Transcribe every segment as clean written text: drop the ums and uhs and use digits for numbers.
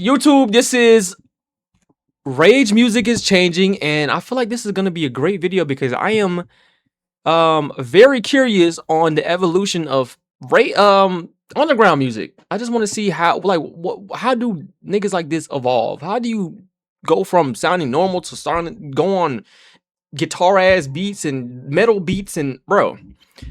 YouTube, this is Rage music is changing, and I feel like this is gonna be a great video because I am very curious on the evolution of underground music. I just want to see how how do niggas like this evolve? How do you go from sounding normal to starting go on guitar ass beats and metal beats? And bro,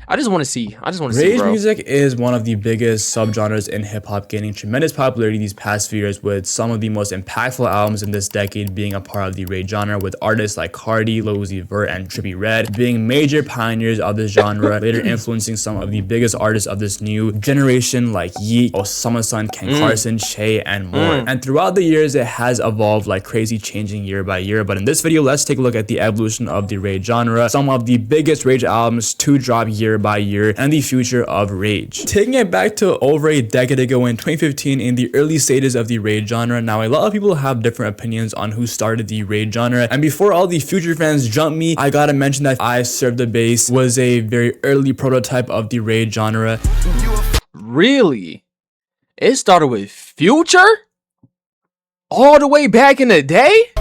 I just want to see. Rage music is one of the biggest subgenres in hip-hop, gaining tremendous popularity these past few years, with some of the most impactful albums in this decade being a part of the rage genre, with artists like Cardi, Lil Uzi Vert, and Trippie Redd being major pioneers of this genre, later influencing some of the biggest artists of this new generation like Yeat, Osama Sun, Ken Carson, Shay, and more. And throughout the years, it has evolved like crazy, changing year by year. But in this video, let's take a look at the evolution of the rage genre, some of the biggest rage albums to drop year by year, and the future of rage. Taking it back to over a decade ago in 2015, in the early stages of the rage genre. Now, a lot of people have different opinions on who started the rage genre, and before all the future fans jump me, I gotta mention that I Serve the Bass was a very early prototype of the rage genre. Really? It started with Future? All the way back in the day?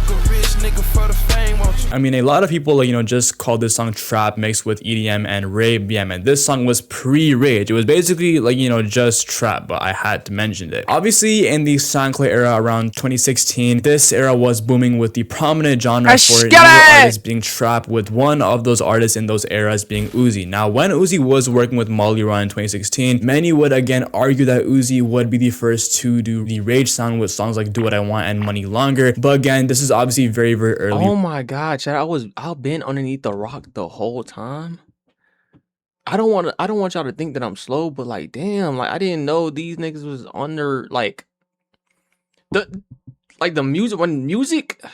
I mean, a lot of people, just called this song trap mixed with EDM and rave. Yeah, man, this song was pre-rage. It was basically just trap, but I had to mention it. Obviously, in the SoundCloud era around 2016, this era was booming with the prominent genre for newer artists being trap, with one of those artists in those eras being Uzi. Now, when Uzi was working with Molly Raw in 2016, many would again argue that Uzi would be the first to do the rage sound with songs like Do What I Want and Money Longer. But again, this is obviously very, very early. Oh my god, Chad, I've been underneath the rock the whole time. I don't want y'all to think that I'm slow, but like damn, like I didn't know these niggas was under the music.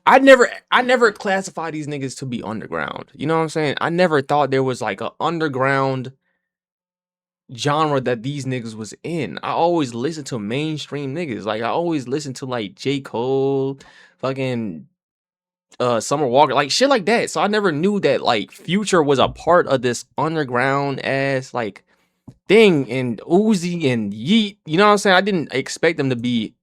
I never classified these niggas to be underground. You know what I'm saying? I never thought there was like an underground genre that these niggas was in. I always listened to mainstream niggas. Like I always listened to like J. Cole, fucking Summer Walker, like shit like that. So I never knew that like Future was a part of this underground ass like thing, and Uzi and Yeat, you know what I'm saying? I didn't expect them to be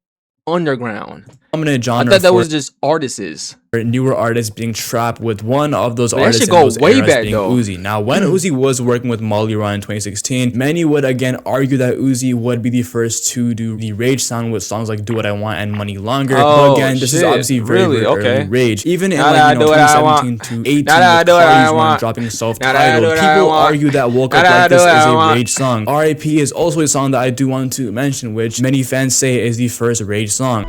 underground. Dominant genre. I thought that was just artists. Newer artists being trapped, with one of those artists should go way back being though. Uzi. Now, when Uzi was working with Molly Raw in 2016, many would again argue that Uzi would be the first to do the rage sound with songs like Do What I Want and Money Longer. But again, this is obviously very early rage. Even in 2017 to 18, with Cardi's one dropping self-titled, people argue that Woke Up Like This is a rage song. R.I.P. is also a song that I do want to mention, which many fans say is the first rage song.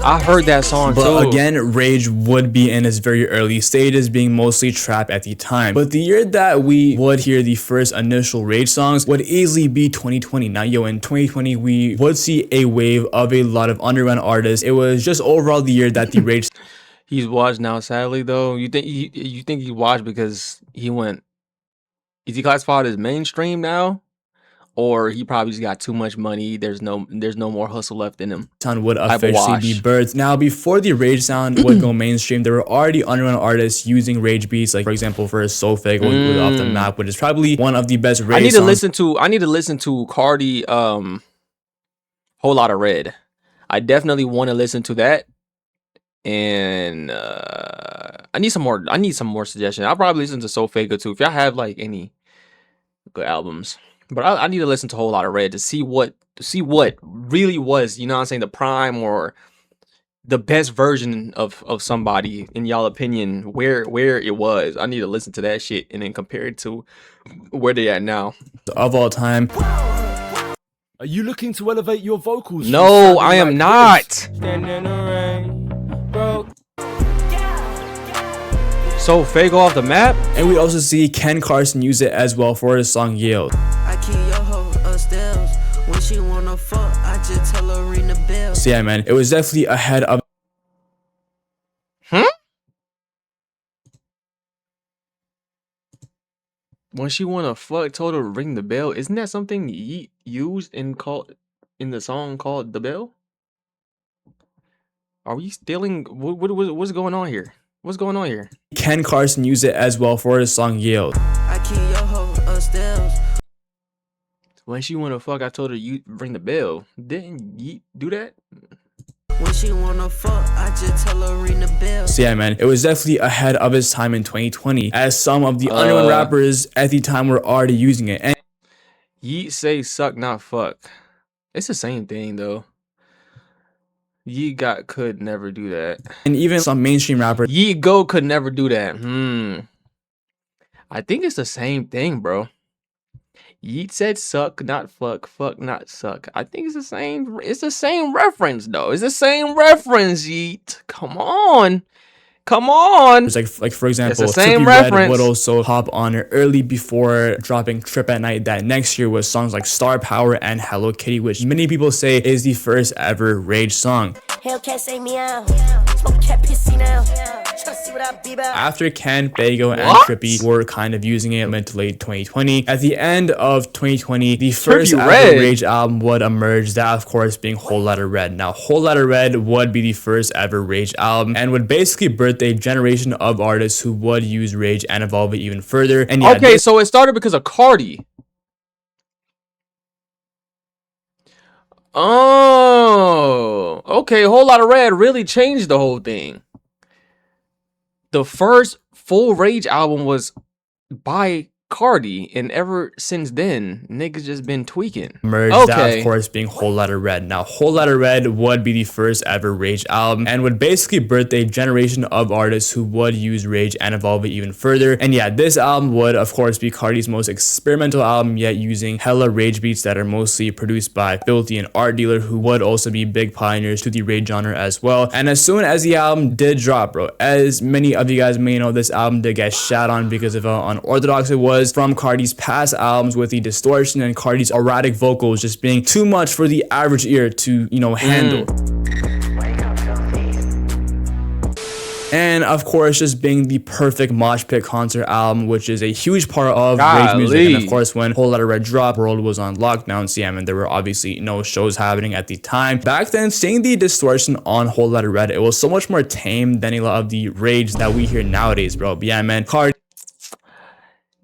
I heard that song too. But again, rage would be in its very early stages, being mostly trap at the time. But the year that we would hear the first initial rage songs would easily be 2020. Now, in 2020, we would see a wave of a lot of underground artists. It was just overall the year that the rage... He's washed now, sadly, though. You think he's washed because he went... Is he classified as mainstream now? Or he probably just got too much money. There's no more hustle left in him. Sound would officially be birthed. Now, before the rage sound would go mainstream, there were already underground artists using rage beats. Like, for example, for So Fake with Off the Map, which is probably one of the best rage songs. I need to listen to Cardi Whole Lotta Red. I definitely want to listen to that. And I need some more suggestions. I'll probably listen to So Fake too. If y'all have like any good albums. But I need to listen to a whole lot of Red to see what really was, you know what I'm saying, the prime or the best version of somebody in y'all opinion, where it was. I need to listen to that shit and then compare it to where they at now. Of all time. Are you looking to elevate your vocals? No, I am not. So Fake Off the Map. And we also see Ken Carson use it as well for his song Yield. When she wanna fuck, I just tell her ring the bell. So yeah, man, it was definitely ahead of... When she wanna fuck, told her ring the bell. Isn't that something Yeat used in the song called The Bell? Are we stealing? What's going on here? What's going on here? Ken Carson used it as well for his song Yield. I keep your hoe upstairs. When she wanna fuck, I told her you ring the bell. Didn't you do that? When she wanna fuck, I just tell her ring the bell. So yeah, man, it was definitely ahead of its time in 2020, as some of the unknown rappers at the time were already using it. And Yeet say suck, not fuck. It's the same thing though. Yeet could never do that. and even some mainstream rappers Yeet go could never do that. I think it's the same thing, bro. Yeet said suck, not fuck, fuck, not suck. I think it's the same. It's the same reference, though. It's the same reference, Yeet. Come on. Come on. like for example, It's the same Trippie Red reference. would also hop on it early before dropping Trip at Night that next year with songs like Star Power and Hello Kitty, which many people say is the first ever Rage song. Hellcat say meow. Smoke cat pissy now. Tryna see what I be about. After Ken, Bago, and What? Trippie were kind of using it mid to late 2020. At the end of 2020, the first Trippie ever Red. Rage album would emerge, that of course being Whole Lotta Red. Now, Whole Lotta Red would be the first ever Rage album and would basically birth a generation of artists who would use Rage and evolve it even further. And yeah, Okay, so it started because of Cardi. Oh, okay. Whole Lot of Red really changed the whole thing. The first full Rage album was by Cardi, and ever since then, niggas just been tweaking. merged, that Okay. of course being Whole Lotta Red. Now, Whole Lotta Red would be the first ever Rage album and would basically birth a generation of artists who would use Rage and evolve it even further. And yeah, this album would of course be Cardi's most experimental album yet, using hella Rage beats that are mostly produced by Fmbtee and Art Dealer, who would also be big pioneers to the Rage genre as well. And as soon as the album did drop, bro, as many of you guys may know, this album did get shat on because of how unorthodox it was from Cardi's past albums, with the distortion and Cardi's erratic vocals just being too much for the average ear to, handle. And of course, just being the perfect mosh pit concert album, which is a huge part of Rage music. And of course, when Whole Lotta Red dropped, world was on lockdown. So yeah, there were obviously no shows happening at the time. Back then, seeing the distortion on Whole Lotta Red, it was so much more tame than a lot of the Rage that we hear nowadays, bro. But yeah, man, Cardi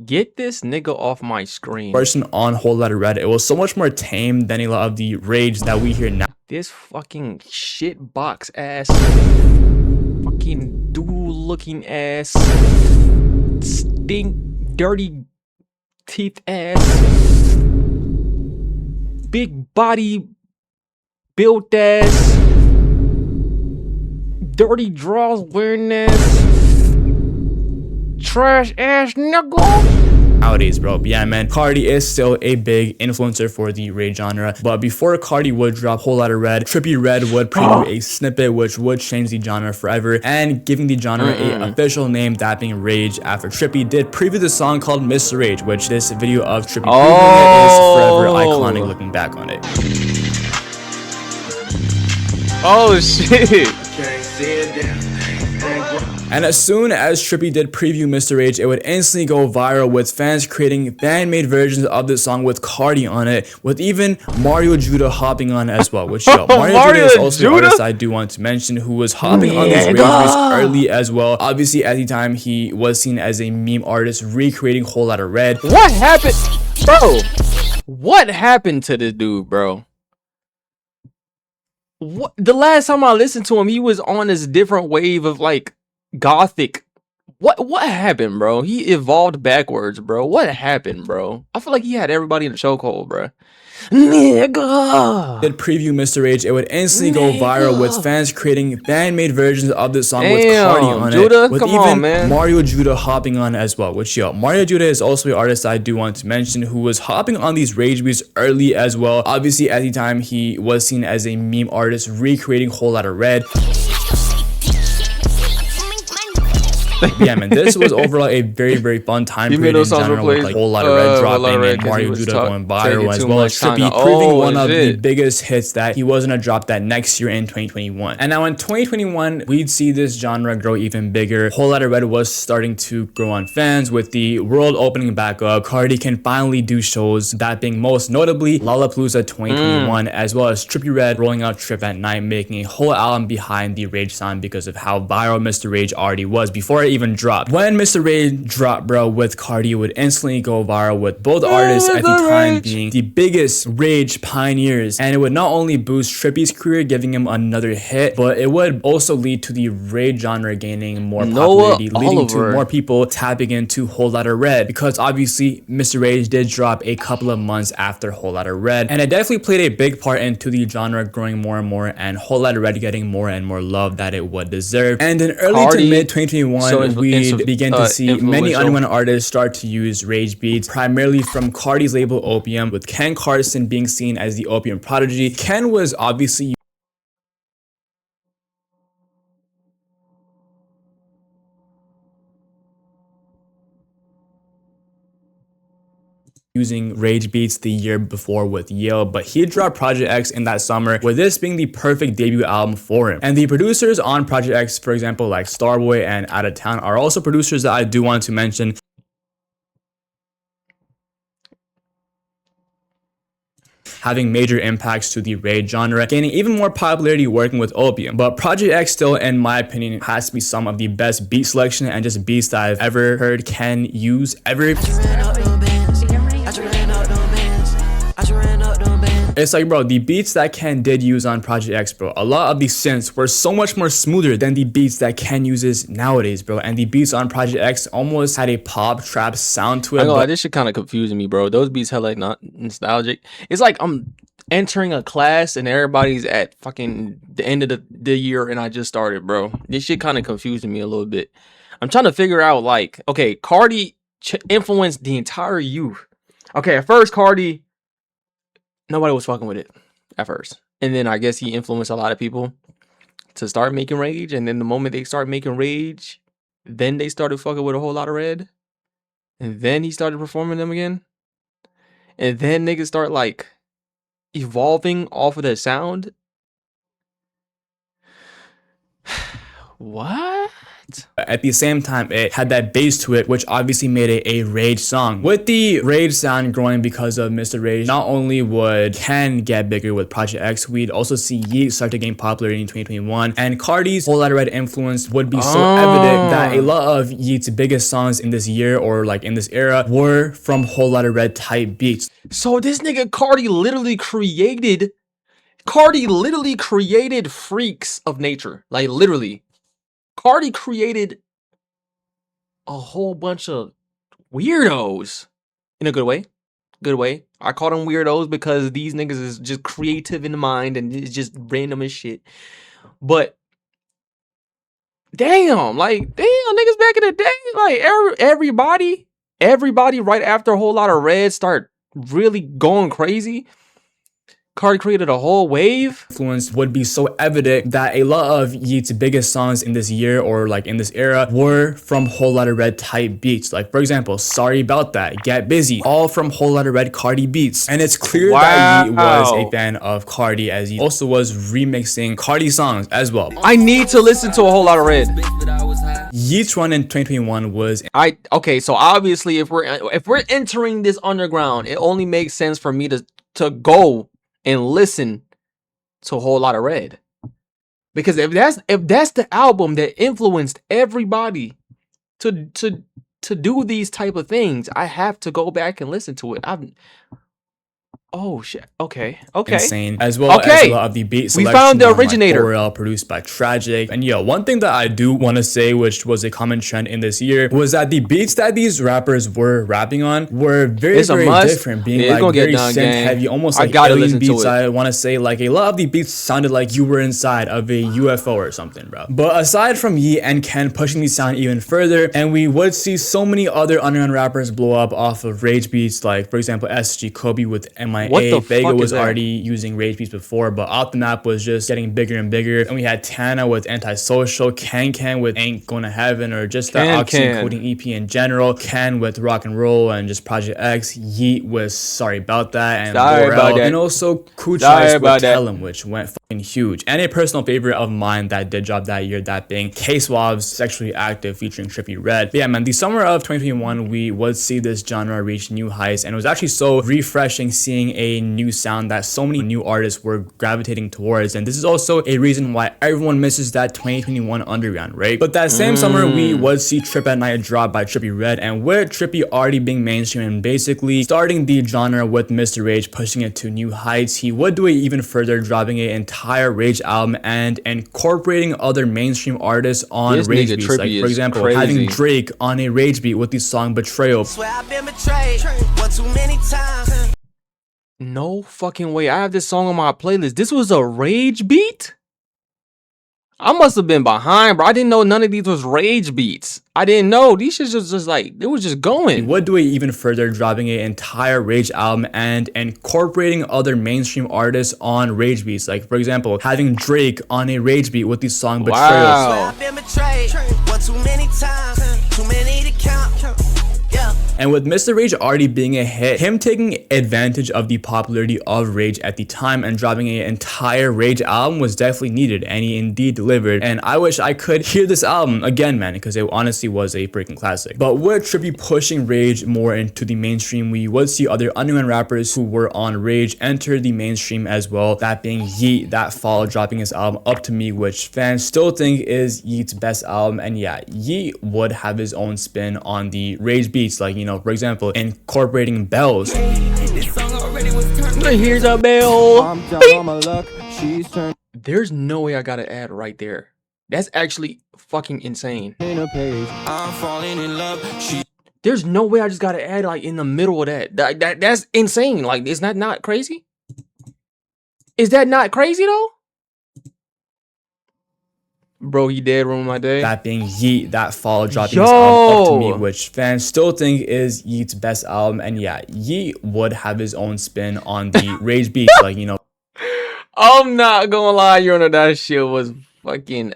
Get this nigga off my screen. person on Whole Lotta Red, it was so much more tame than a lot of the Rage that we hear now. This fucking shit box ass, fucking dual looking ass, stink, dirty teeth ass, big body built ass, dirty drawers wearing ass, trash ass nigga. Nowadays, bro. But yeah, man, Cardi is still a big influencer for the Rage genre. But before Cardi would drop Whole Lotta Red, Trippie Red would preview a snippet which would change the genre forever and giving the genre a official name, that being Rage, after Trippie did preview the song called Mr. Rage, which this video of Trippie previewing it is forever iconic looking back on it. Oh shit. And as soon as Trippie did preview Mr. Rage, it would instantly go viral, with fans creating fan-made versions of the song with Cardi on it, with even Mario Judah hopping on as well. Which Mario Judah is also an artist I do want to mention who was hopping on these Rage beats early as well. Obviously, at the time, he was seen as a meme artist recreating Whole Lotta Red. What happened, bro? What happened to this dude, bro? What? The last time I listened to him, he was on this different wave of like gothic. What happened, bro? He evolved backwards, bro. What happened, bro? I feel like he had everybody in the chokehold, bro. Nigga. Did preview Mr. Rage, it would instantly go viral, with fans creating fan-made versions of the song with Cardi on Judah, it, with come even on, man. Mario Judah hopping on as well. Which Mario Judah is also an artist I do want to mention who was hopping on these Rage beats early as well. Obviously, at the time, he was seen as a meme artist recreating Whole Lotta Red. Yeah, man, this was overall a very, very fun time period in general, with like Whole Lotta Red dropping and Mario Judah going viral, as well as Trippie proving one of the biggest hits that he was gonna drop that next year in 2021. And now in 2021, we'd see this genre grow even bigger. Whole Lotta Red was starting to grow on fans, with the world opening back up. Cardi can finally do shows, that being most notably Lollapalooza 2021, as well as Trippie Red rolling out Trip at Night, making a whole album behind the Rage sound because of how viral Mr. Rage already was before it even dropped. When Mr. Rage dropped, bro, with Cardi, it would instantly go viral, with both artists at the time being the biggest Rage pioneers. And it would not only boost Trippie's career, giving him another hit, but it would also lead to the Rage genre gaining more popularity, leading to more people tapping into Whole Lotta Red, because obviously Mr. Rage did drop a couple of months after Whole Lotta Red, and it definitely played a big part into the genre growing more and more, and Whole Lotta Red getting more and more love that it would deserve. And in early to mid 2021, we begin to see many underground artists start to use Rage beats, primarily from Cardi's label Opium, with Ken Carson being seen as the Opium prodigy. Ken was obviously using Rage beats the year before with Yale, but he dropped Project X in that summer, with this being the perfect debut album for him. And the producers on Project X, for example, like Starboy and Out of Town, are also producers that I do want to mention, having major impacts to the Rage genre, gaining even more popularity working with Opium. But Project X still, in my opinion, has to be some of the best beat selection and just beats that I've ever heard Ken use ever. It's like, bro, the beats that Ken did use on Project X, bro, a lot of the synths were so much more smoother than the beats that Ken uses nowadays, bro. And the beats on Project X almost had a pop trap sound to it. I know, this shit kind of confusing me, bro. Those beats hella not nostalgic. It's like I'm entering a class and everybody's at fucking the end of the year and I just started, bro. This shit kind of confusing me a little bit. I'm trying to figure out, like, okay, Cardi influenced the entire youth. Okay, at first Cardi, nobody was fucking with it at first. And then I guess he influenced a lot of people to start making Rage. And then the moment they start making Rage, then they started fucking with a Whole Lotta Red. And then he started performing them again. And then niggas start like evolving off of their sound. What? At the same time, it had that bass to it, which obviously made it a Rage song. With the Rage sound growing because of Mr. Rage, not only would Ken get bigger with Project X, we'd also see Yeet start to gain popularity in 2021, and Cardi's Whole Lotta Red influence would be so evident that a lot of Yeet's biggest songs in this year, or like in this era, were from Whole Lotta Red type beats. So this nigga Cardi literally created freaks of nature. Like, literally. Cardi created a whole bunch of weirdos in a good way. Good way. I call them weirdos because these niggas is just creative in the mind and it's just random as shit. But damn, niggas back in the day, like everybody right after a Whole Lotta Red start really going crazy. Cardi created a whole wave. Influence would be so evident that a lot of Yeet's biggest songs in this year, or like in this era, were from Whole Lotta Red type beats. Like, for example, Sorry About That, Get Busy, all from Whole Lotta Red Cardi beats. And it's clear that Yeet was a fan of Cardi, as he also was remixing Cardi songs as well. I need to listen to a Whole Lotta Red. Yeet's run in 2021 was okay, so obviously if we're entering this underground, it only makes sense for me to go and listen to a Whole Lotta Red, because if that's the album that influenced everybody to do these type of things, I have to go back and listen to it. Oh shit. Okay. Insane. As well as a lot of the beat selection. We found the originator. Like produced by Tragic. And yo, one thing that I do want to say, which was a common trend in this year, was that the beats that these rappers were rapping on were very different. Being like very synth heavy, almost like alien beats. I want to say, like, a lot of the beats sounded like you were inside of a UFO or something, bro. But aside from Yeet and Ken pushing the sound even further, and we would see so many other underground rappers blow up off of Rage beats, like for example SG Kobe with MIA. Vega was already using Rage beats before, but Off the Map was just getting bigger and bigger. And we had Tana with Antisocial, Can with Ain't Gonna Heaven, or just the oxycoding EP in general, Ken with Rock and Roll and just Project X, Yeet with Sorry About That, and Laurel, and also Kuchai's with Tell 'Em, which went fucking huge. And a personal favorite of mine that did drop that year, that being K-Swab's Sexually Active featuring Trippie Redd. But yeah, man, the summer of 2021, we would see this genre reach new heights, and it was actually so refreshing seeing a new sound that so many new artists were gravitating towards. And this is also a reason why everyone misses that 2021 underground, right? But that same summer, we would see Trip at Night drop by Trippie Redd, and with Trippie already being mainstream and basically starting the genre with Mr. Rage, pushing it to new heights, he would do it even further, dropping an entire Rage album and incorporating other mainstream artists on Rage beats. Like, for example, having Drake on a Rage beat with the song Betrayal. Swear I've been betrayed one too many times. No fucking way. I have this song on my playlist. This was a Rage beat? I must have been behind, bro. I didn't know none of these was Rage beats. I didn't know. These shits was just like, they was just going. He would do it even further, dropping an entire Rage album and incorporating other mainstream artists on Rage beats. Like, for example, having Drake on a Rage beat with the song Betrayal. Wow. Swear I've been betrayed one too many times. Too many to count. Yeah. And with Mr. Rage already being a hit, him taking advantage of the popularity of Rage at the time and dropping an entire Rage album was definitely needed, and he indeed delivered. And I wish I could hear this album again, man, because it honestly was a freaking classic. But with Trippie pushing Rage more into the mainstream, we would see other underground rappers who were on Rage enter the mainstream as well, that being Yeat that fall, dropping his album Up To Me, which fans still think is Yeat's best album. And yeah, Yeat would have his own spin on the Rage beats, like, you know, for example, incorporating bells. Here's a bell. There's no way I got an ad right there. That's actually fucking insane. There's no way I just got an ad like in the middle of that. That's insane. Like, is that not crazy? Is that not crazy though? Bro, he dead ruined my day. That being Yeat that fall, dropping his album Up To Me, which fans still think is Yeat's best album. And yeah, Yeat would have his own spin on the Rage beats, like, you know. I'm not gonna lie, you know, that shit was fucking...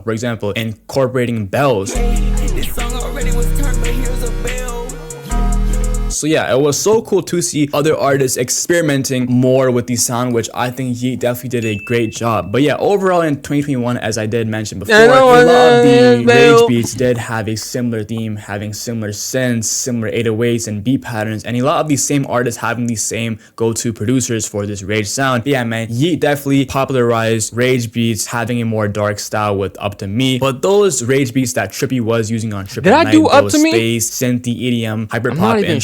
For example, incorporating bells. So yeah, it was so cool to see other artists experimenting more with the sound, which I think he definitely did a great job. But yeah, overall in 2021, as I did mention before, a lot of the Rage beats did have a similar theme, having similar synths, similar 808s and beat patterns, and a lot of these same artists having the same go-to producers for this Rage sound. But yeah, man, Yeat definitely popularized Rage beats, having a more dark style with Up To Me. But those Rage beats that Trippie was using on Trip at Night, those space, synthy, EDM, hyperpop, and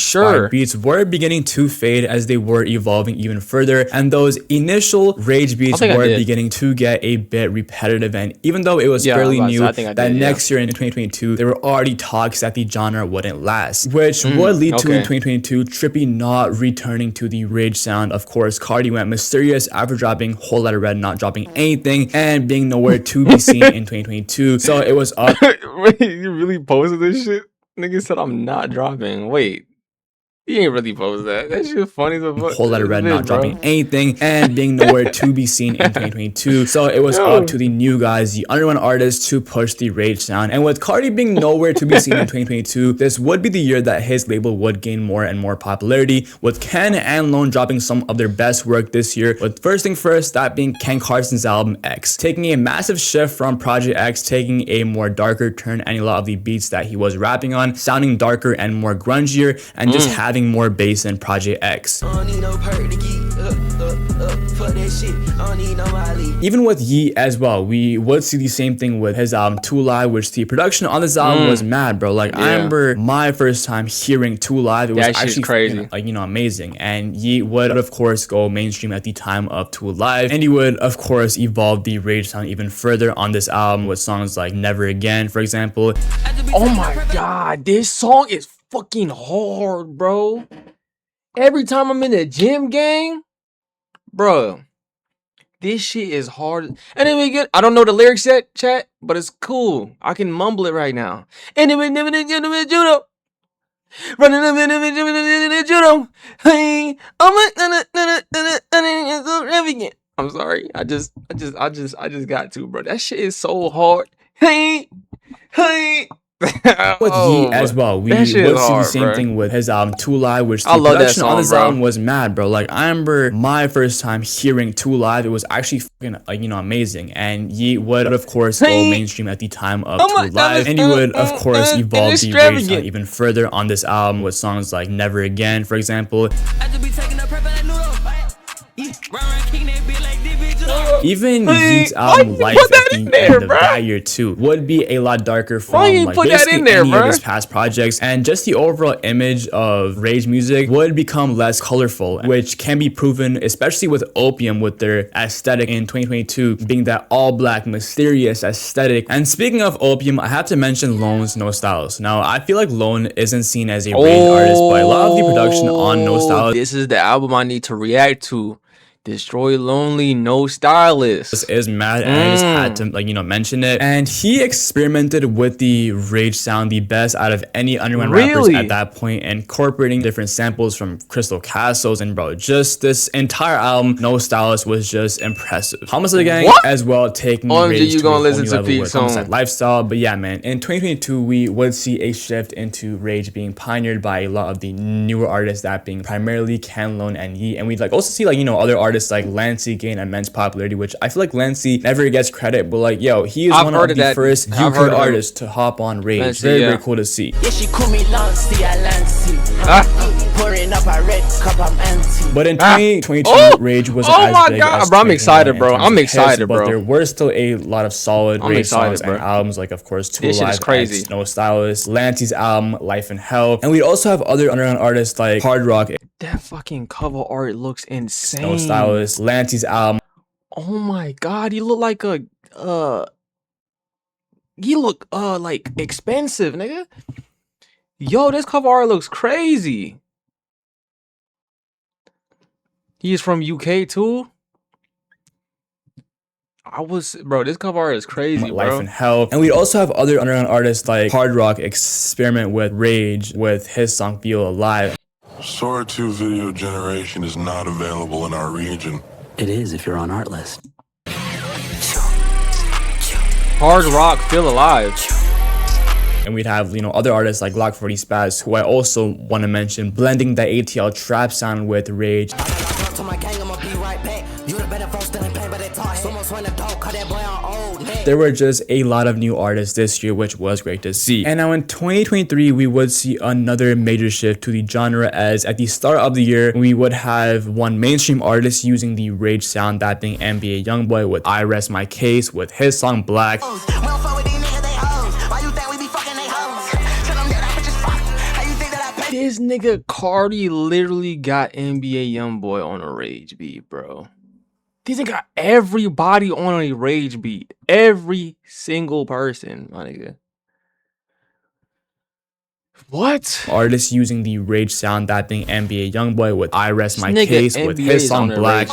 beats were beginning to fade as they were evolving even further, and those initial Rage beats were beginning to get a bit repetitive. And even though it was fairly new, that next year in 2022 there were already talks that the genre wouldn't last, which would lead to in 2022 Trippie not returning to the Rage sound. Of course, Cardi went mysterious after dropping Whole Lotta Red, not dropping anything and being nowhere to be seen in 2022. So it was up. Wait, you really posted this shit? Nigga said I'm not dropping. Wait. He ain't really posed that. That shit funny as fuck. Whole Lotta Red not dropping anything and being nowhere to be seen in 2022. So it was up to the new guys, the underground artists, to push the Rage sound. And with Cardi being nowhere to be seen in 2022, this would be the year that his label would gain more and more popularity, with Ken and Lone dropping some of their best work this year. With first thing first, that being Ken Carson's album X, taking a massive shift from Project X, taking a more darker turn, and a lot of the beats that he was rapping on sounding darker and more grungier, and just having more bass than Project X. Even with Yeat as well, we would see the same thing with his album Two Live, which the production on this album was mad, bro. Like, I remember my first time hearing Two Live, it was actually crazy, like, you know, amazing. And Yeat would of course go mainstream at the time of Two Live, and he would of course evolve the Rage sound even further on this album with songs like Never Again, for example. Oh my god, this song is fucking hard, bro. Every time I'm in the gym, gang, bro, this shit is hard. And then we get, I don't know the lyrics yet, chat, but it's cool. I can mumble it right now. And then we judo. Running up in the judo. Hey, I'm sorry. I just got to, bro. That shit is so hard. Hey. With Yeet as well, we would see the same bro. thing with his album 2 Live, which the I love that production on song, this bro. album was mad, bro. Like, I remember my first time hearing 2 Live, it was actually fucking, like, you know, amazing. And Yeet would, of course, go mainstream at the time of 2 Live, and he would, of course, evolve the rage sound even further on this album with songs like Never Again, for example. Even Yeet's album Life at the end of that year too would be a lot darker from like basically any of his past projects, and just the overall image of rage music would become less colorful, which can be proven especially with Opium, with their aesthetic in 2022 being that all black mysterious aesthetic. And speaking of Opium, I have to mention Lone's No Styles. Now I feel like Lone isn't seen as a rage artist, but a lot of the production on No Styles, this is the album I need to react to. Destroy Lonely, No Stylist. Is mad, and I just had to, like, you know, mention it. And he experimented with the rage sound the best out of any underground rappers at that point, incorporating different samples from Crystal Castles, and bro, just this entire album, No Stylist, was just impressive. Homicide Gang as well, taking rage you to gonna a whole listen new to level Peak with song. Homicide Lifestyle. But yeah, man, in 2022 we would see a shift into rage being pioneered by a lot of the newer artists, that being primarily Ken Lone and Yeet, and we'd like also see, like, you know, other artists like Lancey gain immense popularity, which I feel like Lancey never gets credit, but like, yo, he is one of the first UK artists to hop on rage. Lancey, very cool to see. Yeah, she call me Lancey, I Lancey. Pouring up a red cup, I'm empty. But in 2022, rage wasn't as big as bro, I'm excited, bro. I'm excited, bro. But there were still a lot of solid rage songs and albums, like, of course, 2 Live, crazy. No Stylist, Lancey's album Life in Hell, and we also have other underground artists like Hard Rock. That fucking cover art looks insane. No Stylist, Lancey's album. Oh my god, he look like a he look like expensive, nigga. Yo, this cover art looks crazy. He's from UK too. Bro, this cover art is crazy, bro. Life in Hell. And we'd also have other underground artists like Hard Rock experiment with rage with his song Feel Alive. Sora 2 video generation is not available in our region. It is if you're on Artlist. Hard Rock, Feel Alive. And we'd have, you know, other artists like Glock 40 Spaz, who I also want to mention, blending the ATL trap sound with rage. There were just a lot of new artists this year, which was great to see. And now in 2023, we would see another major shift to the genre, as at the start of the year, we would have one mainstream artist using the rage sound, that being NBA Youngboy with I Rest My Case with his song Black. This nigga Cardi literally got NBA Youngboy on a rage beat, bro. This nigga got everybody on a rage beat. Every single person, my nigga. What? Artists using the rage sound, that being NBA Youngboy with I Rest My Case with his song Black.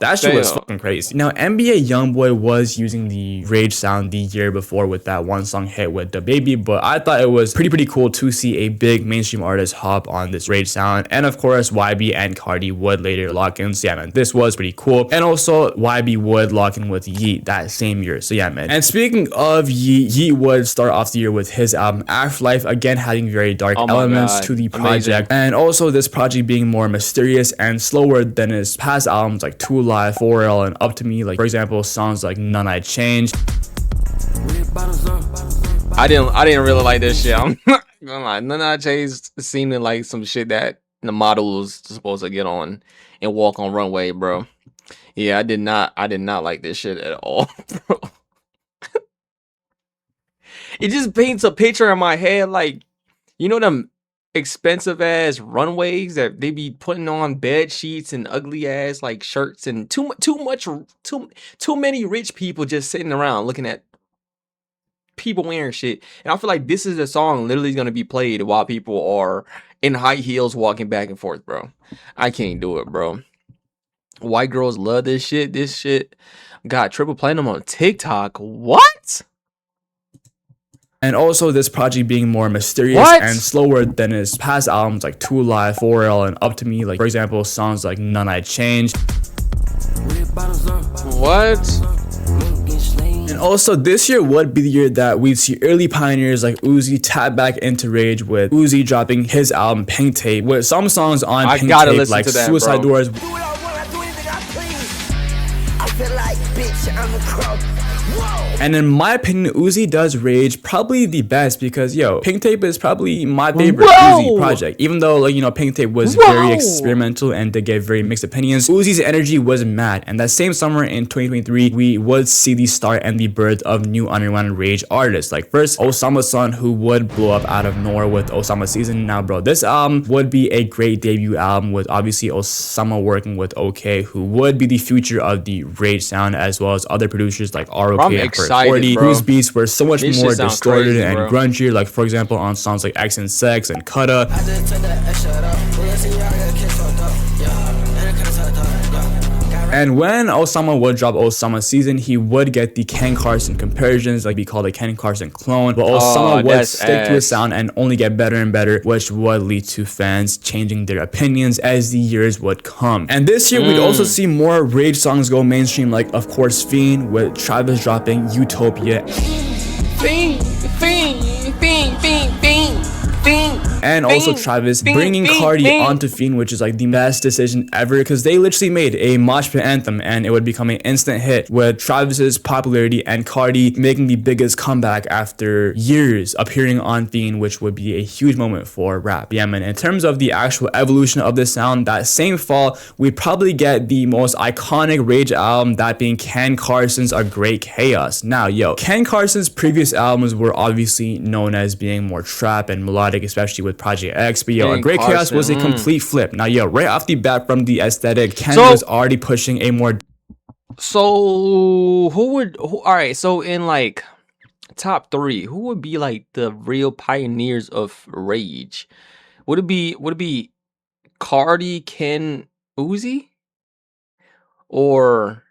That shit was fucking crazy. Now, NBA Youngboy was using the rage sound the year before with that one song hit with DaBaby, but I thought it was pretty cool to see a big mainstream artist hop on this rage sound. And of course, YB and Cardi would later lock in. So yeah, man, this was pretty cool. And also, YB would lock in with Yeet that same year. So yeah, man. And speaking of Yeet, Yeet would start off the year with his album Afterlife, again having very dark elements to the project. And also this project being more mysterious and slower than his past albums like 2 Live, 4L, and Up to Me. Like, for example, songs like None I Changed. I didn't really like this shit. I'm not gonna lie. None I Changed seeming like some shit that the model was supposed to get on and walk on runway, bro. Yeah, I did not like this shit at all, bro. It just paints a picture in my head, like, you know them expensive ass runways that they be putting on bed sheets and ugly ass like shirts, and too many rich people just sitting around looking at people wearing shit. And I feel like this is a song literally gonna be played while people are in high heels walking back and forth, bro. I can't do it, bro. White girls love this shit. This shit got triple platinum on TikTok. What? And also this project being more mysterious and slower than his past albums like 2 Live, 4L, and Up to Me. Like, for example, songs like None I Changed. What? And also, this year would be the year that we'd see early pioneers like Uzi tap back into Rage, with Uzi dropping his album Fmbtee, with some songs on I gotta Fmbtee listen like to that, Suicide bro. Doors. Do what I want, I do anything I please. I feel like, bitch, I'm a crow. Whoa! And in my opinion, Uzi does Rage probably the best because, yo, Fmbtee is probably my favorite Uzi project. Even though, like, you know, Fmbtee was very experimental and they gave very mixed opinions, Uzi's energy was mad. And that same summer in 2023, we would see the start and the birth of new underground Rage artists. Like, first, Osama's Son, who would blow up out of nowhere with Osama Season. Now, bro, this album would be a great debut album with obviously Osama working with OK, who would be the future of the Rage sound, as well as other producers like ROK I'm and excited, 40, bro. whose beats were so much This more shit sound distorted crazy, and bro. grungier, like for example on songs like X and Sex and Cutta. I just took that extra up. We'll see y'all get kids fucked up. Yeah, and it kinda sucked up. Yeah. And when Osama would drop Osama Season, he would get the Ken Carson comparisons, like be called a Ken Carson clone, but Osama would that's stick to his ass. sound and only get better and better, which would lead to fans changing their opinions as the years would come. And this year we'd also see more Rage songs go mainstream, like of course Fiend, with Travis dropping Utopia. And also Travis bringing Cardi onto Fiend, which is like the best decision ever, because they literally made a mosh pit anthem and it would become an instant hit, with Travis's popularity and Cardi making the biggest comeback after years appearing on Fiend, which would be a huge moment for rap. Yeah, man, in terms of the actual evolution of this sound, that same fall, we probably get the most iconic Rage album, that being Ken Carson's A Great Chaos. Now, yo, Ken Carson's previous albums were obviously known as being more trap and melodic, especially with Project X, but yo, A Great Chaos was a complete flip. Now, yo, right off the bat from the aesthetic, Ken was already pushing a more... So all right, so in like top 3, who would be like the real pioneers of Rage? Would it be Cardi, Ken, Uzi? Or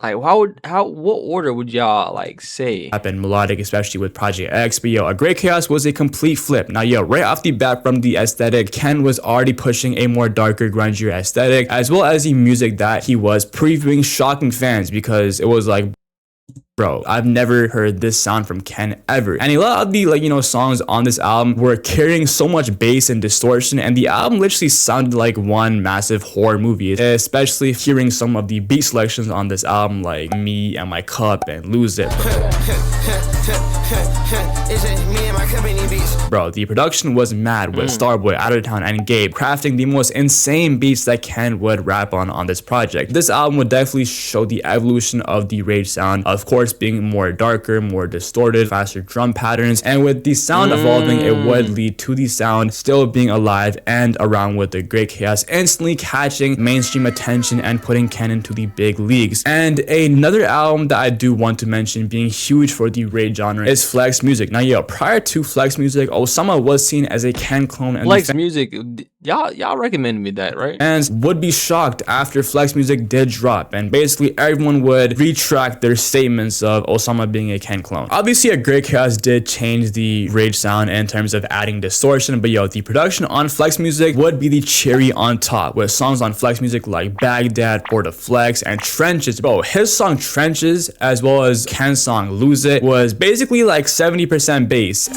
like what order would y'all like say? And melodic, especially with Project X, but yo, A Great Chaos was a complete flip. Now, yo, right off the bat from the aesthetic, Ken was already pushing a more darker, grungier aesthetic, as well as the music that he was previewing, shocking fans, because it was like, bro, I've never heard this sound from Ken ever. And a lot of the, like, you know, songs on this album were carrying so much bass and distortion, and the album literally sounded like one massive horror movie, especially hearing some of the beat selections on this album, like Me and My Cup and Lose It. It's just me and my company beats. Bro, the production was mad with Starboy, Out of Town, and Gabe crafting the most insane beats that Ken would rap on this project. This album would definitely show the evolution of the Rage sound, of course being more darker, more distorted, faster drum patterns, and with the sound evolving, it would lead to the sound still being alive and around, with The Great Chaos instantly catching mainstream attention and putting Ken into the big leagues. And another album that I do want to mention being huge for the Rage genre is Flex Music. Now, yo, prior to Flex Music, Osama was seen as a Ken clone, and Flex Music, y'all recommended me that, right? fans would be shocked after Flex Music did drop, and basically everyone would retract their statements of Osama being a Ken clone. Obviously, A Great Chaos did change the Rage sound in terms of adding distortion, but yo, the production on Flex Music would be the cherry on top, with songs on Flex Music like Baghdad, For the Flex, and Trenches. Bro, his song Trenches, as well as Ken's song Lose It, was basically like 70% bass.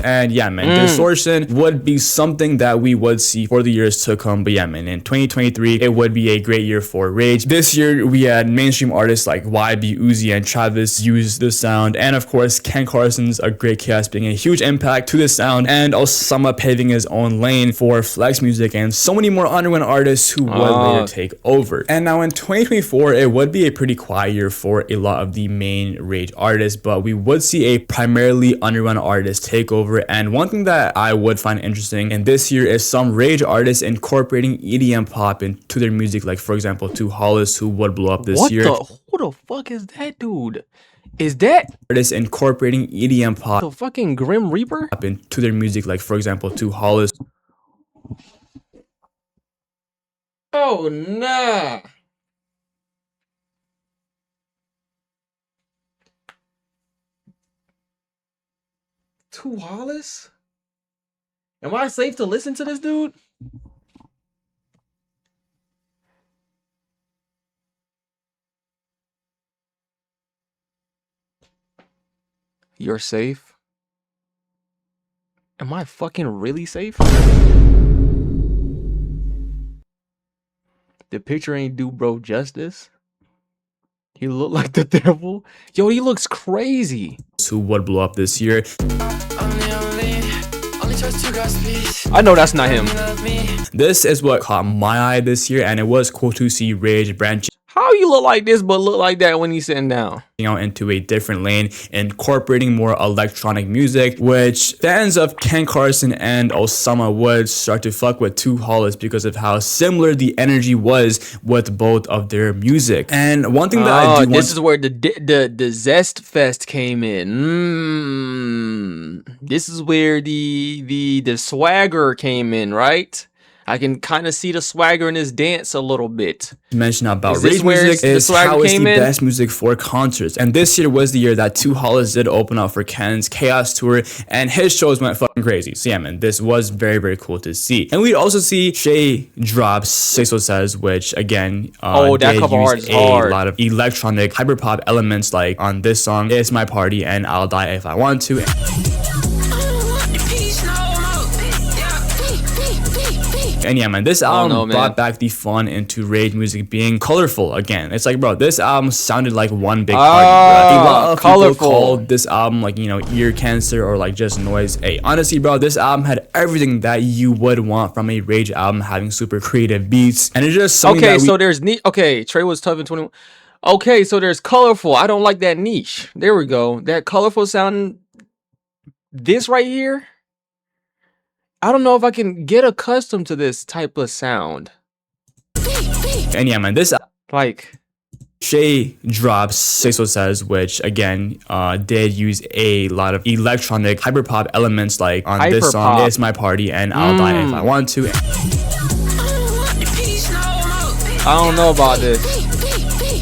And yeah, man, Distortion would be something that we would see for the years to come. But yeah, man, in 2023, it would be a great year for Rage. This year, we had mainstream artists like YB, Uzi, and Travis use the sound. And of course, Ken Carson's A Great Chaos being a huge impact to the sound. And Osama paving his own lane for Flex Music, and so many more underground artists who would later take over. And now in 2024, it would be a pretty quiet year for a lot of the main Rage artists, but we would see a primarily underground artist take over. And one thing that I would find interesting in this year is some Rage artists incorporating EDM pop into their music, like for example, To Hollis, who would blow up this year. Who the fuck is that dude? Is that artists incorporating EDM pop the fucking Grim Reaper into their music, like for example, To Hollis. Oh nah. To Hollis? Am I safe to listen to this dude? You're safe? Am I fucking really safe? The picture ain't do bro justice. He look like the devil. Yo, he looks crazy. Who would blow up this year. I know that's not him. This is what caught my eye this year, and it was cool to see Rage branching How you look like this but look like that when he's sitting down? out into a different lane, incorporating more electronic music, which fans of Ken Carson and Osama would start to fuck with Two Hollis because of how similar the energy was with both of their music. And one thing that I do this is where the Zest Fest came in. This is where the swagger came in, right? I can kind of see the swagger in his dance a little bit. mention about Is this Rage where music the is swagger how it's the came in? best music for concerts. And this year was the year that Two Hollis did open up for Ken's Chaos Tour, and his shows went fucking crazy. So yeah, man, this was very, very cool to see. And we also see Shay drops Say So Says, which again, that did cover art use is a hard. lot of electronic hyperpop elements, like on this song, It's My Party and I'll Die If I Want To. And yeah, man, this album brought back the fun into Rage music being colorful again. It's like, bro, this album sounded like one big party, bro. A lot of people called this album like, you know, ear cancer or like just noise. Hey, honestly, bro, this album had everything that you would want from a Rage album, having super creative beats. And it's just something Okay, that so there's okay, Trey was tough in 21. Okay, so there's colorful. I don't like that niche. There we go. That colorful sound. This right here. I don't know if I can get accustomed to this type of sound. And yeah, man, this Like, Shay drops Say So Says, which again did use a lot of electronic hyperpop elements, like on this song, It's My Party and I'll Die If I Want To. I don't know about this.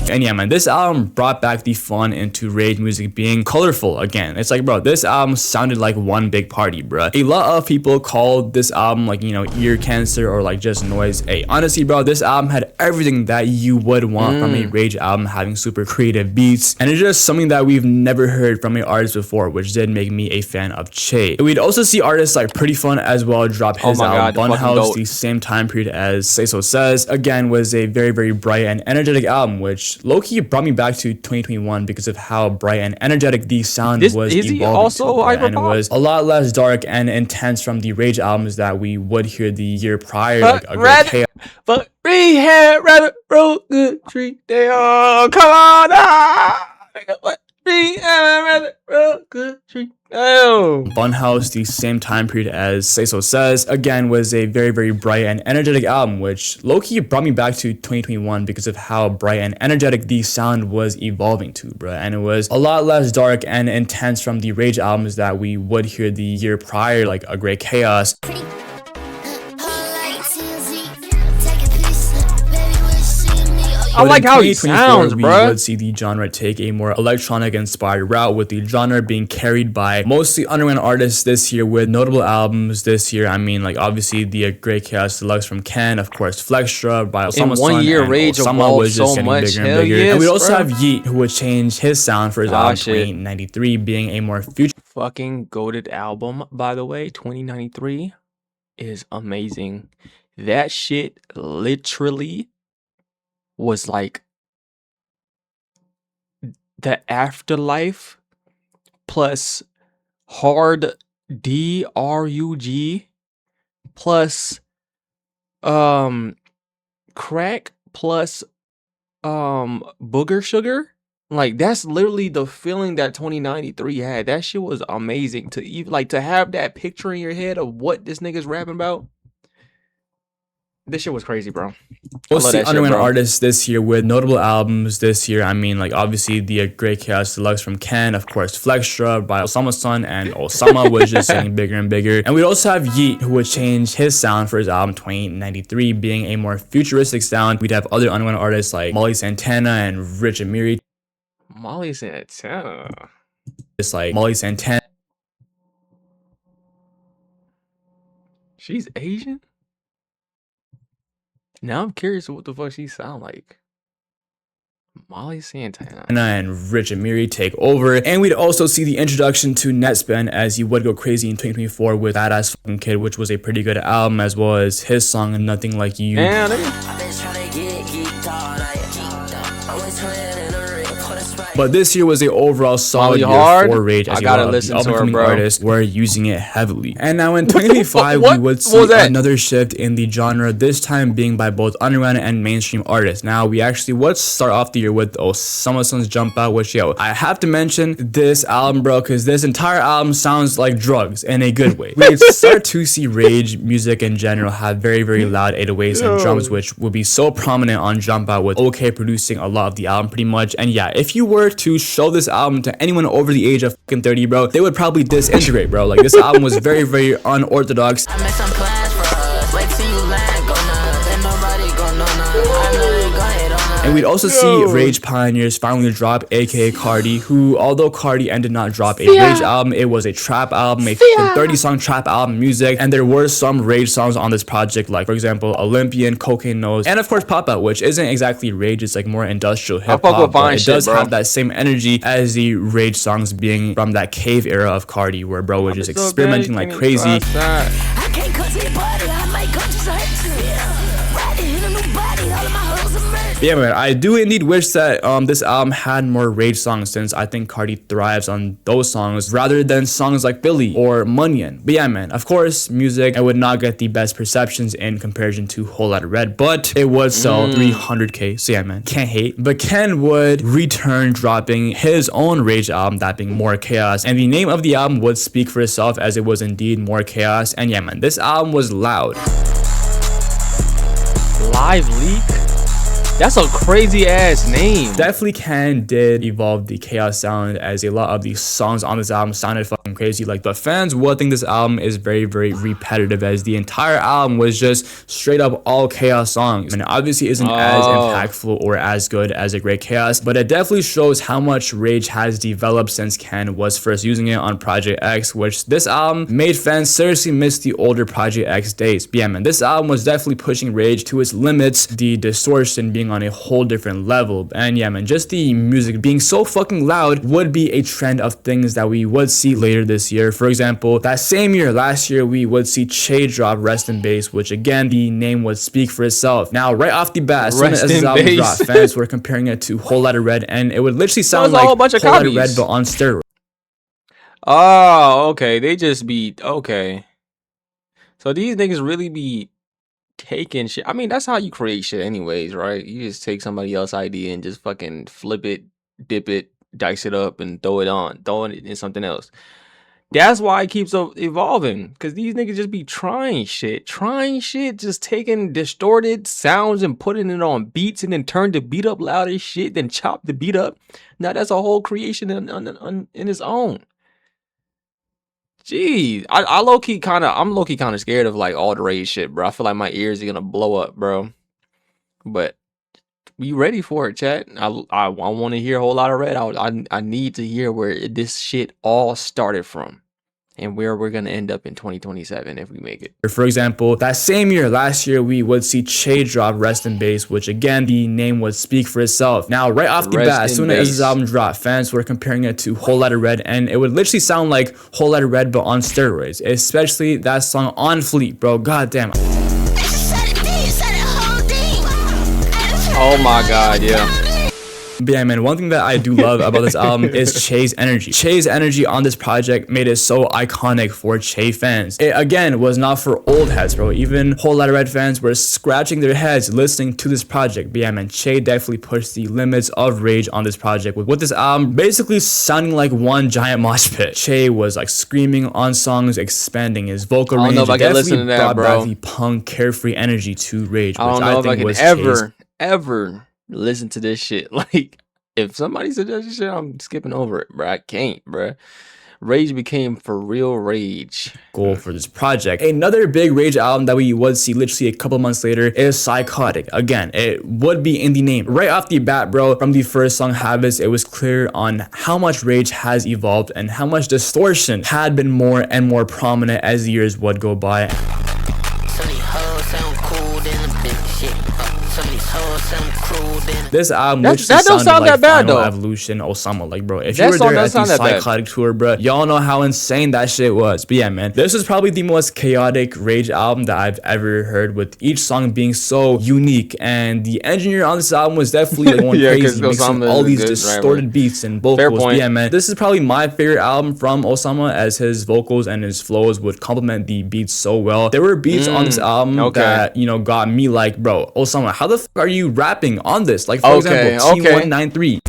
And yeah, man, this album brought back the fun into Rage music being colorful again. It's like, bro, this album sounded like one big party, bro. A lot of people called this album like, you know, ear cancer or like just noise. Hey, honestly, bro, this album had everything that you would want from a Rage album, having super creative beats. And it's just something that we've never heard from an artist before, which did make me a fan of Che. We'd also see artists like Pretty Fun as well drop his album Funhouse the same time period as Say So Says. Again, was a very, very bright and energetic album, which low-key brought me back to 2021 because of how bright and energetic the sound was evolving and it was a lot less dark and intense from the Rage albums that we would hear the year prior, like a Great Chaos. But we had rather broke good tree. They all come on. We had rather broke good tree. Oh. Funhouse the same time period as Say So Says. Again, was a very, very bright and energetic album, which low-key brought me back to 2021 because of how bright and energetic the sound was evolving to, bruh. And it was a lot less dark and intense from the Rage albums that we would hear the year prior, like A Great Chaos. I like how he sounds, bro. We would see the genre take a more electronic inspired route, with the genre being carried by mostly underground artists this year, with notable albums this year. I mean, like obviously the Great Chaos Deluxe from Ken, of course, Flextra by Osama. In 1 year, Rage evolved so much. Bigger and bigger. Yes, and we also have Yeet, who would change his sound for his album 2093, being a more future. Fucking goated album, by the way. 2093 is amazing. That shit literally was like the Afterlife plus hard DRUG plus crack plus booger sugar. Like, that's literally the feeling that 2093 had. That shit was amazing. To even like to have that picture in your head of what this nigga's rapping about. This shit was crazy, bro. Mostly underground artists this year with notable albums this year. I mean, like obviously the Great Chaos Deluxe from Ken, of course, Flextra by Osama Son, and Osama was just getting bigger and bigger. And we'd also have Yeet, who would change his sound for his album 2093, being a more futuristic sound. We'd have other underground artists like Molly Santana and Rich Amiri. Molly Santana. Just like Molly Santana. She's Asian? Now I'm curious what the fuck she sound like. Molly Santana. And Rich Amiri take over. And we'd also see the introduction to Netspend as he would go crazy in 2024 with Badass Fucking Kid, which was a pretty good album, as well as his song Nothing Like You. And but this year was a overall solid year for Rage, as a lot of the up-and-coming artists were using it heavily. And now in 2025, we would see another shift in the genre, this time being by both underground and mainstream artists. Now, we actually would start off the year with Summer Sun's Jump Out, which, yo, I have to mention this album, bro, because this entire album sounds like drugs in a good way. We start to see Rage music in general have very, very loud 808s and drums, which will be so prominent on Jump Out, with OK producing a lot of the album pretty much. And yeah, if you were to show this album to anyone over the age of fucking 30, bro, they would probably disintegrate, bro. Like, this album was very, very unorthodox. I make some plans for us. Wait till you land, go nuts. Ain't nobody gon' know none. I know they gon' hate on us. And we'd also see Rage Pioneers finally drop, aka Cardi, who, although Cardi ended not drop a Rage album, it was a trap album, a 30-song trap album music, and there were some Rage songs on this project, like, for example, Olympian, Cocaine Nose, and of course Pop Out, which isn't exactly Rage, it's like more industrial hip-hop, but it does have that same energy as the Rage songs being from that cave era of Cardi, where bro was just experimenting like crazy. I can't come to your party, I might come just to hurt you. Riding in a new body, all of my hoes are murdered. Yeah, man, I do indeed wish that this album had more Rage songs, since I think Cardi thrives on those songs rather than songs like Billy or Munyon. But yeah, man, of course, music, I would not get the best perceptions in comparison to Whole Lotta Red, but it would sell 300K. So yeah, man, can't hate. But Ken would return dropping his own Rage album, that being More Chaos, and the name of the album would speak for itself, as it was indeed More Chaos. And yeah, man, this album was loud. Live Leak? That's a crazy ass name. Definitely Ken did evolve the chaos sound, as a lot of the songs on this album sounded fucking crazy. Like, the fans will think this album is very, very repetitive, as the entire album was just straight up all chaos songs. And it obviously isn't as impactful or as good as a Great Chaos, but it definitely shows how much Rage has developed since Ken was first using it on Project X, which this album made fans seriously miss the older Project X days. But yeah, man, this album was definitely pushing Rage to its limits, the distortion being on a whole different level. And yeah, man, just the music being so fucking loud would be a trend of things that we would see later this year. For example, that same year, last year, we would see Che drop Rest in Bass, which again, the name would speak for itself. Now, right off the bat, as soon as this album dropped, fans were comparing it to Whole Lotta Red, and it would literally sound like Whole Lotta Red, but on steroids. Oh, okay. They just be okay. So these niggas really be taking shit. I mean, that's how you create shit anyways, right? You just take somebody else's idea and just fucking flip it, dip it, dice it up, and throw it in something else. That's why it keeps evolving, because these niggas just be trying shit, just taking distorted sounds and putting it on beats, and then turn the beat up loud as shit, then chop the beat up. Now that's a whole creation in its own. Jeez, I'm low-key kind of scared of like all the Rage shit, bro. I feel like my ears are gonna blow up, bro. But be ready for it, chat. I want to hear a Whole Lotta Red. I need to hear where this shit all started from, and where we're gonna end up in 2027 if we make it. For example, that same year, last year, we would see Che drop Rest in Bass, which again, the name would speak for itself. Now, right off the bat, as soon as this album dropped, fans were comparing it to Whole Lotta Red, and it would literally sound like Whole Lotta Red, but on steroids. Especially that song On Fleet, bro. God damn. Oh my god, yeah. But yeah, man, one thing that I do love about this album is Che's energy. Che's energy on this project made it so iconic for Che fans. It, again, was not for old heads, bro. Even Whole Lotta Red fans were scratching their heads listening to this project. But yeah, man, Che definitely pushed the limits of Rage on this project with this album basically sounding like one giant mosh pit. Che was like screaming on songs, expanding his vocal range. I don't know if I can listen to that, bro. Brought back the punk, carefree energy to Rage, which I don't know I think if was I can ever listen to this shit. Like, if somebody suggests this shit, I'm skipping over it, bro. I can't, bro. Rage became for real Rage. Goal for this project. Another big Rage album that we would see literally a couple months later is Psychotic. Again, it would be in the name. Right off the bat, bro, from the first song Habits, it was clear on how much Rage has evolved and how much distortion had been more and more prominent as the years would go by. This album That literally don't sounded sound like that bad, Final though. Evolution Osama. Like, bro, if That you were song there at doesn't the sound that bad. Psychotic tour, bro, y'all know how insane that shit was. But yeah, man, this is probably the most chaotic Rage album that I've ever heard, with each song being so unique. And the engineer on this album was definitely like, going Yeah, 'cause crazy, mixing Osama is all a these good distorted rapper. beats and vocals. Fair But point. yeah, man, this is probably my favorite album from Osama, as his vocals and his flows would complement the beats so well. There were beats on this album okay. that, you know, got me like, bro, Osama, how the fuck are you rapping on this? Like, for Okay, example, okay. T193.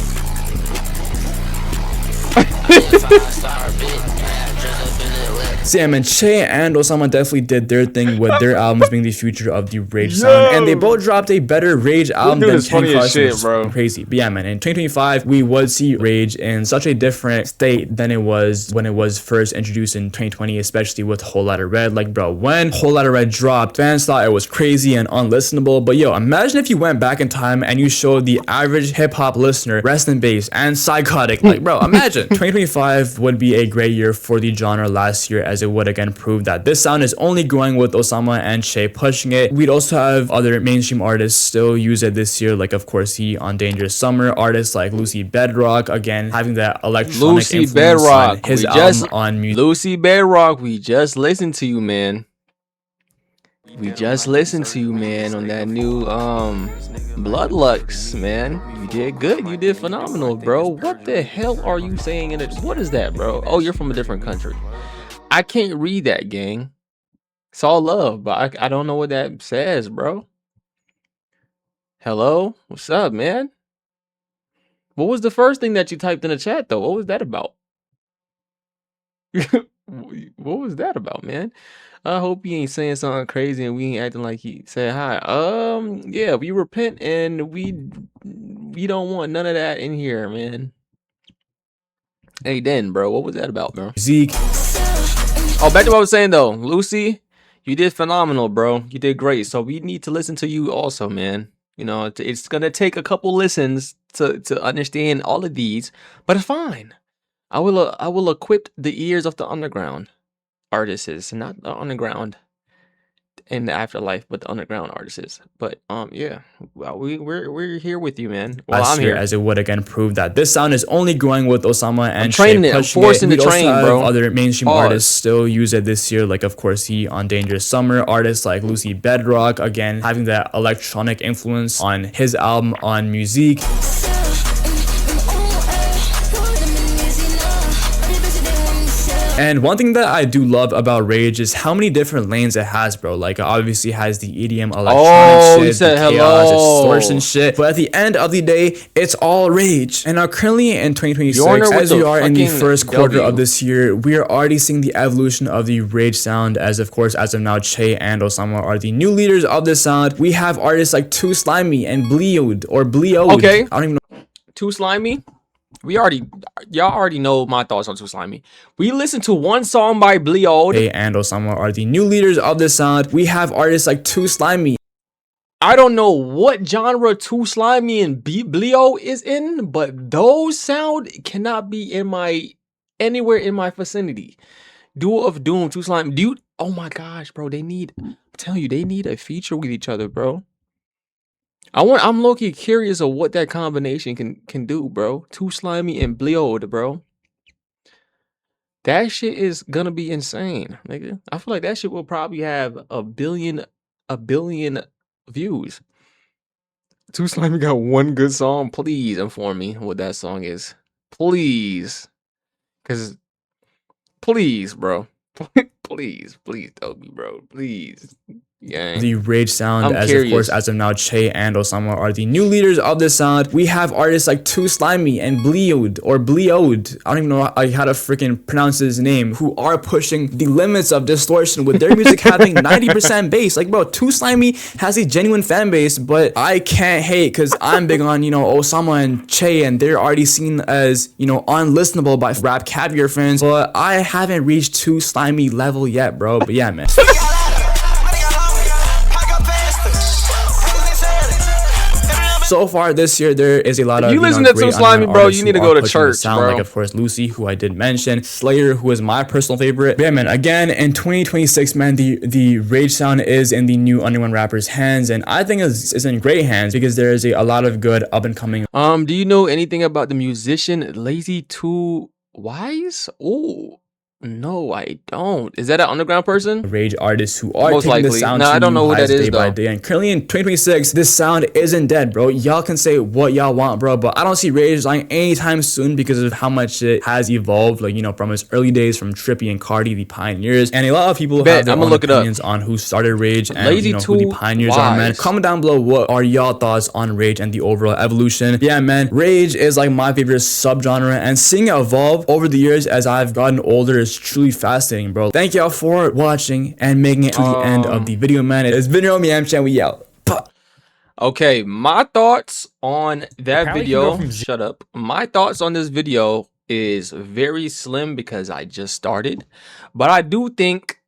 So yeah, man, Che and Osama definitely did their thing with their albums being the future of the Rage sound, and they both dropped a better Rage album dude than is funny King as Crush, shit, which is bro. crazy. But yeah, man, in 2025 we would see Rage in such a different state than it was when it was first introduced in 2020, especially with Whole Lotta Red. Like, bro, when Whole Lotta Red dropped, fans thought it was crazy and unlistenable. But yo, imagine if you went back in time and you showed the average hip hop listener Rest in Bass and Psychotic. Like, bro, imagine. 2025 would be a great year for the genre last year, as it would again prove that this sound is only growing with Osama and Che pushing it. We'd also have other mainstream artists still use it this year, like of course the On Dangerous Summer artists like Lucy Bedrock, again having that electronic Lucy influence Bedrock, on his we album just- on music. Lucy Bedrock, we just listened to you, man. We just listened to you, man, on that new Bloodlux, man. You did good. You did phenomenal, bro. What the hell are you saying in it? What is that, bro? Oh, you're from a different country. I can't read that, gang. It's all love, but I don't know what that says, bro. Hello? What's up, man? What was the first thing that you typed in the chat, though? What was that about? What was that about, man? I hope you ain't saying something crazy and we ain't acting like he said hi. Yeah, we repent and we don't want none of that in here, man. Hey, Den, bro, what was that about, bro? Zeke. Oh, back to what I was saying though, Lucy, you did phenomenal, bro. You did great. So we need to listen to you also, man. You know, it's gonna take a couple listens to understand all of these, but it's fine. I will equip the ears of the underground artists, not the underground in the afterlife, but the underground artists. But yeah, well, we're here with you, man. Well, last I'm year, here. as it would again prove that this sound is only growing with Osama and training Che it. I'm pushing forcing the We'd also train, have bro. other mainstream Pause. artists still use it this year, like of course the On Dangerous Summer artists like Lucy Bedrock, again having that electronic influence on his album on Musique. And one thing that I do love about Rage is how many different lanes it has, bro. Like, it obviously has the EDM electronic you shit, said the chaos, hello. distortion shit. But at the end of the day, it's all Rage. And now currently in 2026, Yorner with as we the are in the fucking first quarter W. of this year, we are already seeing the evolution of the Rage sound, as of course, as of now, Che and Osama are the new leaders of this sound. We have artists like Too Slimy and Bleod, or Bleod. Okay. I don't even know. Too Slimy. Y'all already know my thoughts on Too Slimy. We listened to one song by Bleod. Che and Osama are the new leaders of this sound. We have artists like Too Slimy. I don't know what genre Too Slimy and Bleod is in, but those sound cannot be in anywhere in my vicinity. Duo of Doom, Too Slimy, dude. Oh my gosh, bro. I'm telling you, they need a feature with each other, bro. I'm low-key curious of what that combination can do, bro. Too Slimy and Bleod, bro. That shit is gonna be insane, nigga. I feel like that shit will probably have a billion views. Too Slimy got one good song. Please inform me what that song is. Please. Please, bro. Please tell me, bro. Please. Yeah. The Rage sound, I'm as curious. of course, as of now, Che and Osama are the new leaders of this sound. We have artists like Too Slimy and Bleod, or Bleod, I don't even know how to freaking pronounce his name, who are pushing the limits of Distortion with their music having 90% bass. Like, bro, Too Slimy has a genuine fan base, but I can't hate because I'm big on, Osama and Che, and they're already seen as, unlistenable by Rap Caviar fans, but I haven't reached Too Slimy level yet, bro. But yeah, man. So far this year, there is a lot If of you listen to great Too Slimy, underground bro, artists you need who to go are to pushing the church, sound, bro. like of course Lucy, who I did mention, Slayer, who is my personal favorite. But yeah, man, again in 2026, man, the rage sound is in the new underground rappers' hands, and I think it's in great hands because there is a lot of good up and coming. Do you know anything about the musician Lazy 2 Wise? Oh, no, I don't. Is that an underground person? Rage artists who are Most taking the likely. sound Nah, to I don't new know who that heights is, day by though. day. And currently in 2026, this sound isn't dead, bro. Y'all can say what y'all want, bro, but I don't see Rage dying anytime soon because of how much it has evolved, like, you know, from its early days from Trippy and Cardi, the pioneers. And a lot of people have their I'ma own look it up. opinions on who started Rage and Lazy you know who the 2 pioneers are, man. Wise. Comment down below what are y'all thoughts on Rage and the overall evolution. Yeah, man, Rage is like my favorite subgenre, and seeing it evolve over the years as I've gotten older is truly fascinating, bro. Thank y'all for watching and making it to the end of the video, man. It's been your homie Amchan. We out. Okay, my thoughts on that Apparently you can go video. from Shut up. My thoughts on this video is very slim because I just started, but I do think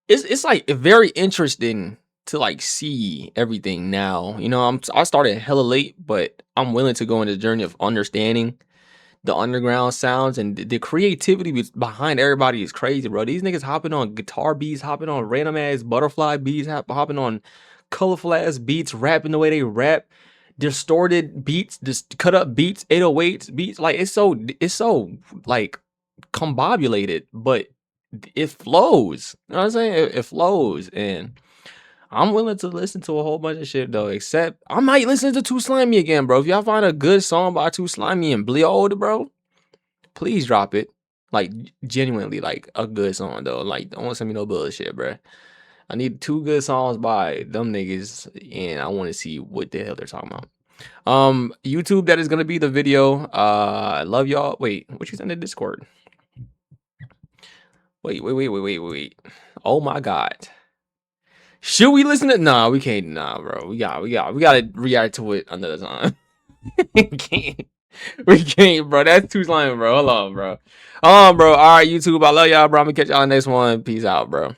it's like very interesting to like see everything now. You know, I started hella late, but I'm willing to go on the journey of understanding the underground sounds, and the creativity behind everybody is crazy, bro. These niggas hopping on guitar beats, hopping on random ass butterfly beats, hopping on colorful ass beats, rapping the way they rap, distorted beats, just cut up beats, 808s beats. Like it's so like combobulated, but it flows. You know what I'm saying? It flows, and I'm willing to listen to a whole bunch of shit though. Except I might listen to Too Slimy again, bro. If y'all find a good song by Too Slimy and Bleod, bro, please drop it. Like genuinely, like a good song though. Like don't want to send me no bullshit, bro. I need 2 good songs by them niggas, and I want to see what the hell they're talking about. YouTube, that is gonna be the video. I love y'all. Wait, what you send to Discord? Wait. Oh my god. Should we listen to? Nah, we can't. Nah, bro. We gotta react to it another time. we can't, bro. That's too slimy, bro. Hold on, bro. All right, YouTube. I love y'all, bro. I'm gonna catch y'all next one. Peace out, bro.